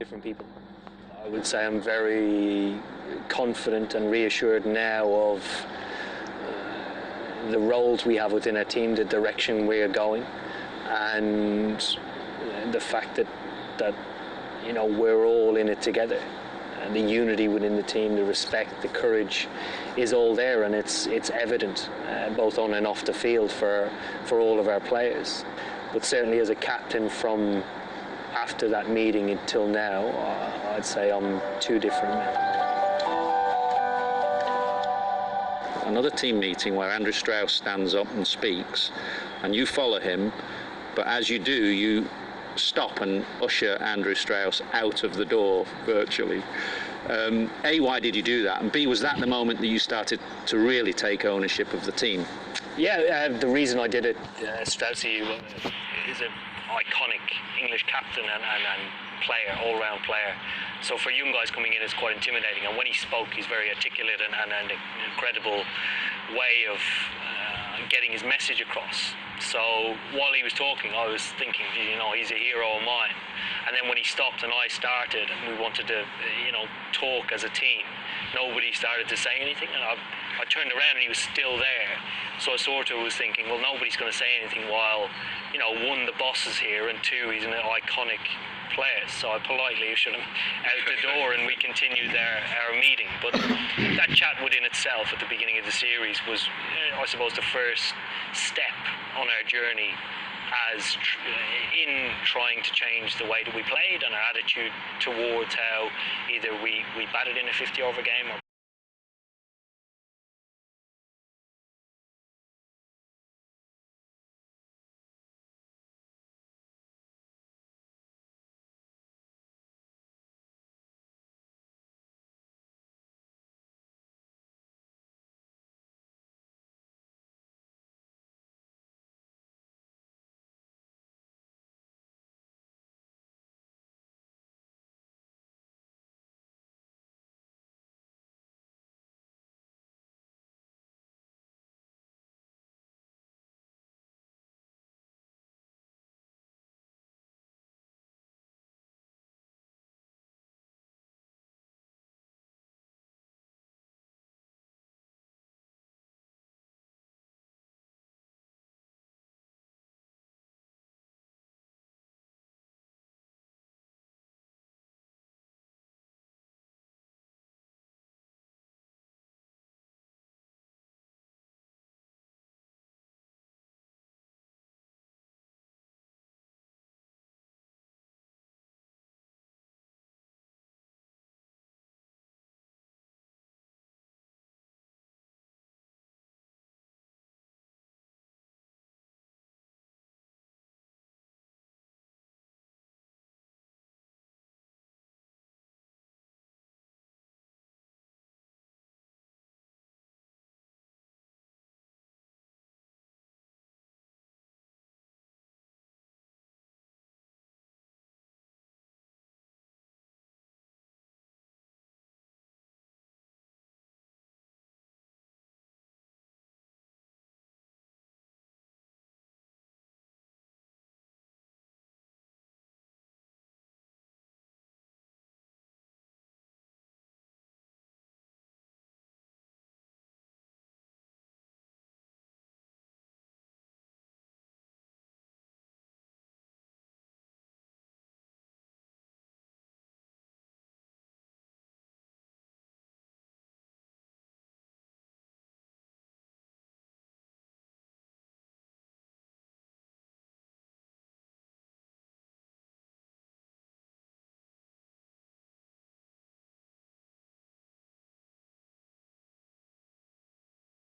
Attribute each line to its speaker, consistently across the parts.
Speaker 1: different people. I would say I'm very confident and reassured now of the roles we have within our team, the direction we are going, and the fact that we're all in it together. And the unity within the team, the respect, the courage is all there, and it's evident both on and off the field for all of our players. But certainly as a captain, from after that meeting until now, I'd say I'm two different men.
Speaker 2: Another team meeting where Andrew Strauss stands up and speaks, and you follow him, but as you do, you stop and usher Andrew Strauss out of the door virtually. A, why did you do that? And B, was that the moment that you started to really take ownership of the team?
Speaker 1: Yeah, the reason I did it, Straussy is an iconic English captain and player, all-round player. So for young guys coming in, it's quite intimidating. And when he spoke, he's very articulate and an incredible way of getting his message across. So while he was talking, I was thinking, he's a hero of mine. And then when he stopped and I started and we wanted to, talk as a team, nobody started to say anything. And I turned around and he was still there. So I sort of was thinking, well, nobody's going to say anything while, one, the boss is here, and two, he's an iconic player. So I politely ushered him out the door and we continued our meeting. But that chat within itself at the beginning of the series was, I suppose, the first step on our journey as in trying to change the way that we played and our attitude towards how either we batted in a 50-over game or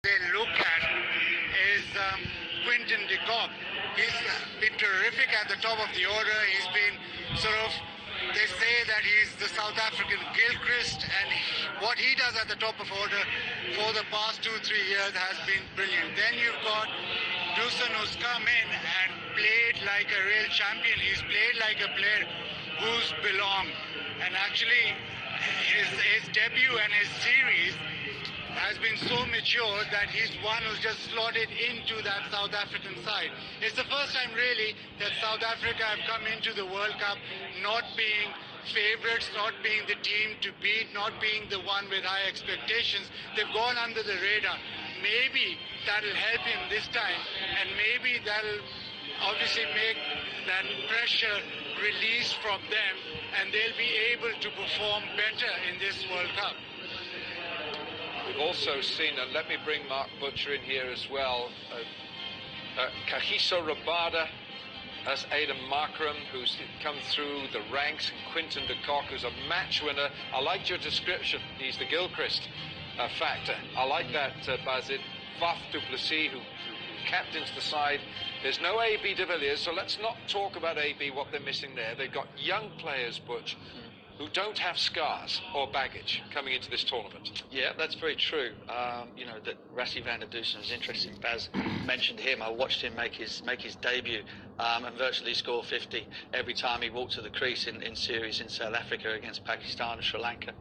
Speaker 3: they look at is Quinton de Kock. He's been terrific at the top of the order. He's been they say that he's the South African Gilchrist, and what he does at the top of order for the past 2-3 years has been brilliant. Then you've got Dawson, who's come in and played like a real champion. He's played like a player who's belonged. And actually, his debut and his series has been so mature that he's one who's just slotted into that South African side. It's the first time really that South Africa have come into the World Cup not being favourites, not being the team to beat, not being the one with high expectations. They've gone under the radar. Maybe that'll help him this time, and maybe that'll obviously make that pressure release from them, and they'll be able to perform better in this World Cup.
Speaker 4: We've also seen, and let me bring Mark Butcher in here as well, Kagiso Rabada as Aidan Markram, who's come through the ranks, Quinton de Kock, who's a match winner. I liked your description. He's the Gilchrist factor. I like that, Bazid. Faf du Plessis, who captains the side. There's no A.B. de Villiers, so let's not talk about A.B., what they're missing there. They've got young players, Butch, who don't have scars or baggage coming into this tournament.
Speaker 5: Yeah, that's very true. You know, that Rassie van der Dusen is interesting. Baz mentioned him. I watched him make his debut and virtually score 50 every time he walked to the crease in series in South Africa against Pakistan and Sri Lanka.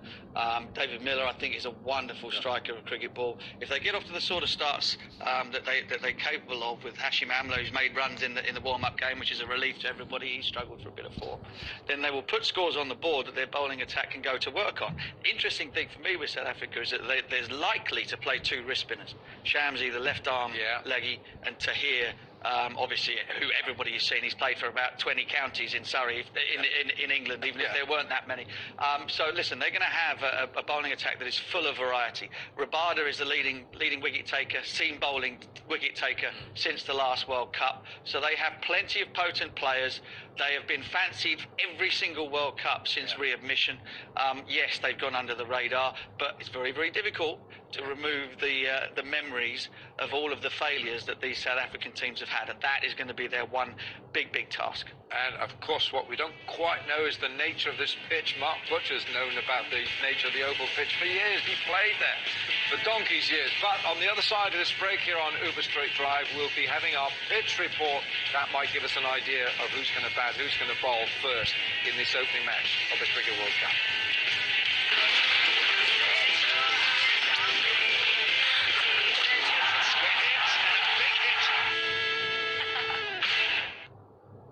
Speaker 5: David Miller, I think, is a wonderful striker of cricket ball. If they get off to the sort of starts that they're capable of, with Hashim Amla, who's made runs in the warm-up game, which is a relief to everybody, he struggled for a bit of form, then they will put scores on the board that their bowling attack can go to work on. Interesting thing for me with South Africa is that there's likely to play two wrist spinners. Shamsi, the left arm leggy, and Tahir, obviously, who everybody has seen. He's played for about 20 counties in Surrey, in England, even if there weren't that many. So listen, they're going to have a bowling attack that is full of variety. Rabada is the leading wicket taker, seam bowling wicket taker since the last World Cup. So they have plenty of potent players. They have been fancied every single World Cup since readmission. Yes, they've gone under the radar, but it's very, very difficult to remove the memories of all of the failures that these South African teams have had, and that is going to be their one big task.
Speaker 4: And of course, what we don't quite know is the nature of this pitch. Mark Butcher's known about the nature of the oval pitch for years. He played there for donkey's years. But on the other side of this break here on Uber Straight Drive, we'll be having our pitch report. That might give us an idea of who's going to bat, who's going to bowl first in this opening match of the Cricket World Cup.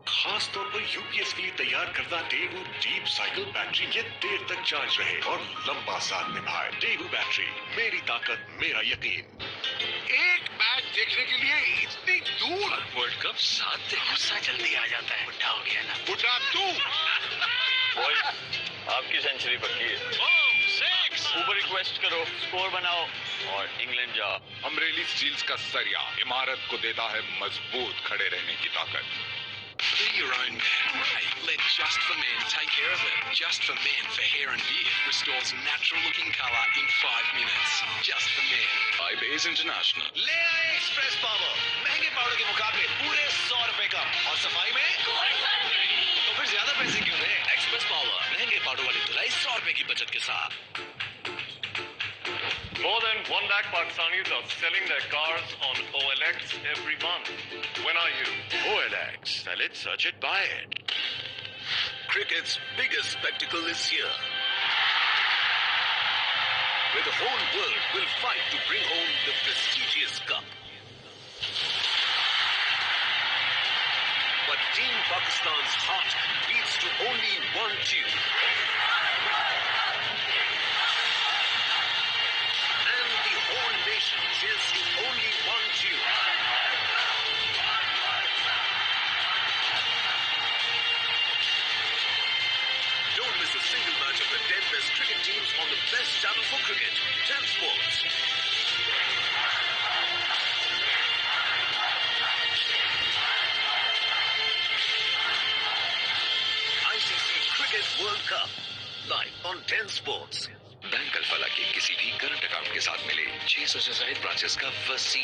Speaker 6: खास तौर पर UPS के लिए तैयार करदा Daewoo deep cycle battery ये देर तक charge रहे और लंबा साथ निभाए। डेवू बैटरी, मेरी ताकत मेरा यकीन।
Speaker 3: एक मैच देखने के लिए इतनी दूर,
Speaker 6: वर्ल्ड कप साथ गुस्सा जल्दी आ जाता है। बुढ़ा हो गया ना।
Speaker 3: बुढ़ा तू।
Speaker 7: बॉयज, आपकी सेंचुरी पक्की है। ऊबर रिक्वेस्ट करो, स्कोर बनाओ और इंग्लैंड जा।
Speaker 6: अमरेली स्टील्स का सरिया इमारत को देता है मजबूत खड़े रहने की ताकत।
Speaker 8: Be your own man. Let Just for Men take care of it. Just for Men for hair and beard restores natural looking colour in 5 minutes. Just for Men.
Speaker 6: Ibase International.
Speaker 8: ले आए एक्सप्रेस पावर, महंगे powder के मुकाबले पूरे 100 रुपए कम और सफाई में कोई फर्क नहीं। तो फिर ज्यादा पैसे क्यों दें? एक्सप्रेस पावर, महंगे पाउडर वाली धुलाई 100 रुपए की बचत के साथ।
Speaker 7: More than 1 lakh Pakistanis are selling their cars on OLX every month. When are you?
Speaker 6: OLX. Sell it, search it, buy it.
Speaker 8: Cricket's biggest spectacle is here, where the whole world will fight to bring home the prestigious cup. But Team Pakistan's heart beats to only one tune. And the whole nation cheers to only one tune. Don't miss a single match of the 10 best cricket teams on the best channel for cricket, 10 Sports. ICC Cricket World Cup, live on 10 Sports. Bank अल्फाला के किसी भी current account के साथ मिले 600 से ज्यादा branches का वसीम